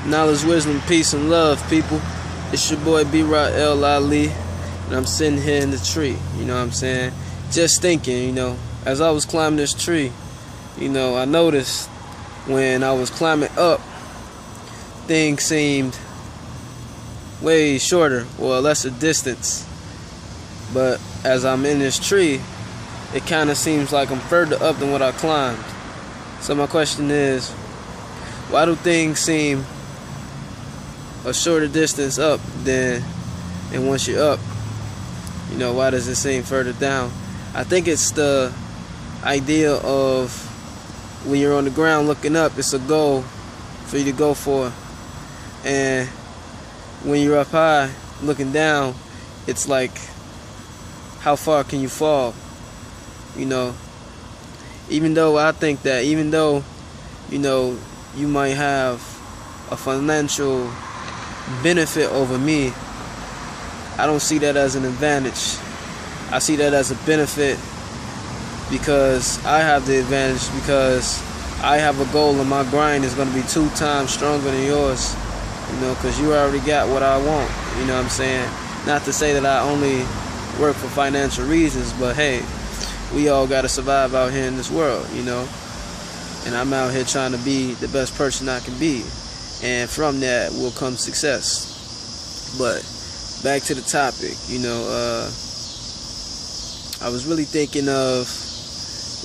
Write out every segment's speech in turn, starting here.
Knowledge, wisdom, peace, and love, people. It's your boy B-Rod Ali, and I'm sitting here in the tree, you know what I'm saying? Just thinking, as I was climbing this tree, I noticed when I was climbing up, things seemed way shorter, or lesser distance. But as I'm in this tree, it kind of seems like I'm further up than what I climbed. So my question is, why do things seem a shorter distance up and once you're up, why does it seem further down? I think it's the idea of when you're on the ground looking up, it's a goal for you to go for. And when you're up high looking down, it's like, how far can you fall? Even though I think that, you might have a financial benefit over me, I don't see that as an advantage. I see that as a benefit because I have the advantage, because I have a goal and my grind is going to be 2 times stronger than yours, because you already got what I want, you know what I'm saying? Not to say that I only work for financial reasons, but hey, we all got to survive out here in this world, and I'm out here trying to be the best person I can be, and from that will come success. But back to the topic, I was really thinking of,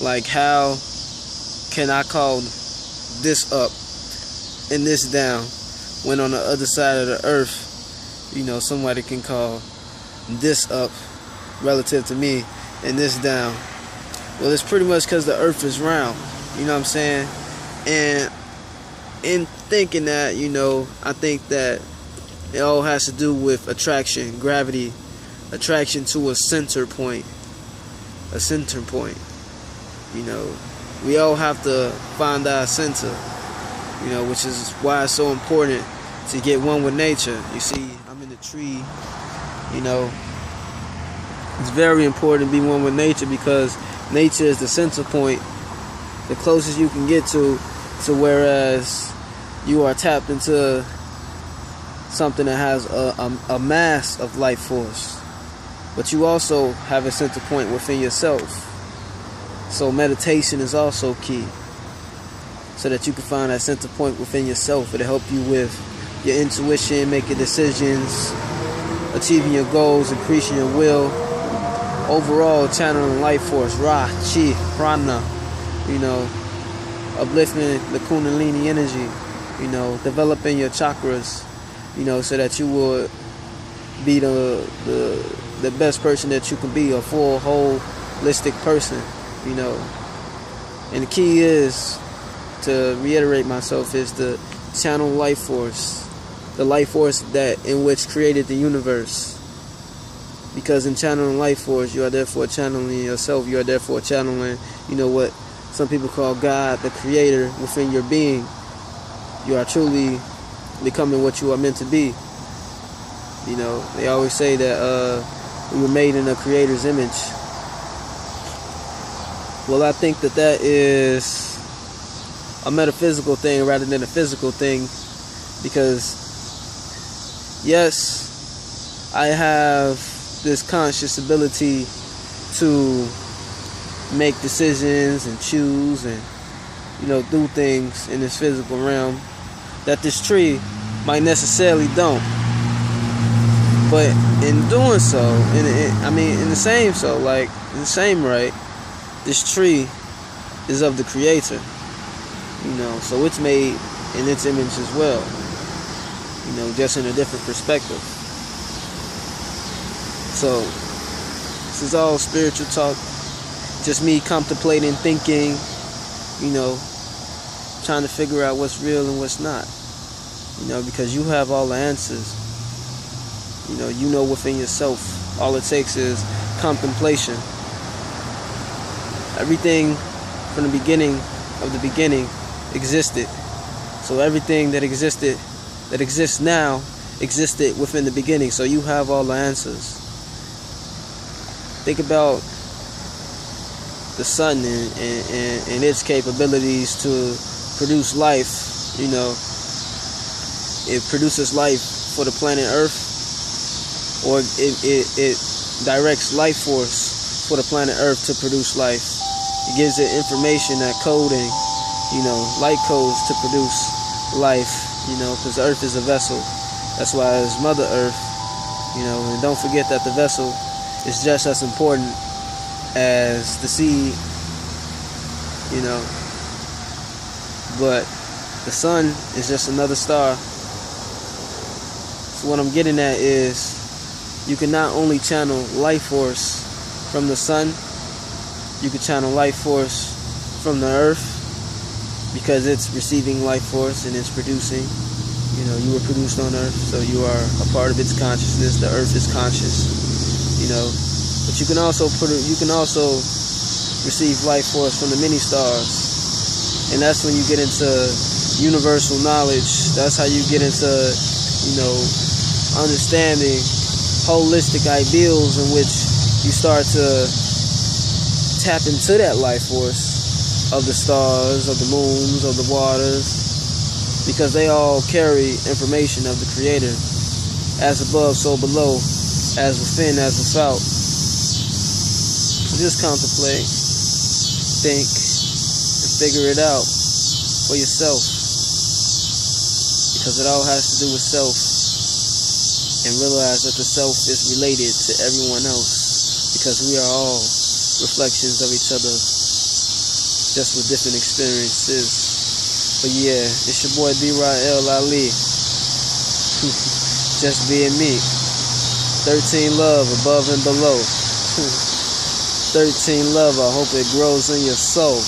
like, how can I call this up and this down when on the other side of the earth, somebody can call this up relative to me and this down. Well, it's pretty much because the earth is round, you know what I'm saying? And in thinking that, I think that it all has to do with attraction, gravity, attraction to a center point. A center point. We all have to find our center, which is why it's so important to get one with nature. You see, I'm in the tree, it's very important to be one with nature, because nature is the center point, the closest you can get to whereas you are tapped into something that has a mass of life force, but you also have a center point within yourself. So meditation is also key, so that you can find that center point within yourself. It'll help you with your intuition, making decisions, achieving your goals, increasing your will, overall channeling life force, Ra, Chi, Prana, uplifting the Kundalini energy, developing your chakras, so that you will be the best person that you can be, a full, holistic person, And the key is, to reiterate myself, is to channel life force, the life force that in which created the universe. Because in channeling life force, you are therefore channeling yourself. You are therefore channeling, what some people call God, the creator within your being. You are truly becoming what you are meant to be. They always say that we were made in a creator's image. Well, I think that is a metaphysical thing rather than a physical thing, because yes, I have this conscious ability to make decisions and choose and do things in this physical realm that this tree might necessarily don't. But in doing so, in the same right, this tree is of the creator, so it's made in its image as well, just in a different perspective. So this is all spiritual talk, just me contemplating, thinking, trying to figure out what's real and what's not, because you have all the answers. Within yourself, all it takes is contemplation. Everything from the beginning of the beginning existed. So everything that exists now, existed within the beginning. So you have all the answers. Think about the sun and its capabilities to produce life, it produces life for the planet Earth, or it directs life force for the planet Earth to produce life. It gives it information, that coding, light codes to produce life, because Earth is a vessel. That's why it's Mother Earth, and don't forget that the vessel is just as important as the seed, but the sun is just another star. So what I'm getting at is, you can not only channel life force from the sun, you can channel life force from the earth, because it's receiving life force and it's producing. You were produced on earth, so you are a part of its consciousness. The earth is conscious, but you can also receive life force from the many stars, and that's when you get into universal knowledge. That's how you get into understanding holistic ideals, in which you start to tap into that life force of the stars, of the moons, of the waters, because they all carry information of the Creator. As above, so below, as within, as without. So just contemplate, think, and figure it out for yourself, because it all has to do with self, and realize that the self is related to everyone else, because we are all reflections of each other, just with different experiences. But yeah, it's your boy B-Ra-El Ali, just being me. 13 love above and below. 13 love, I hope it grows in your soul.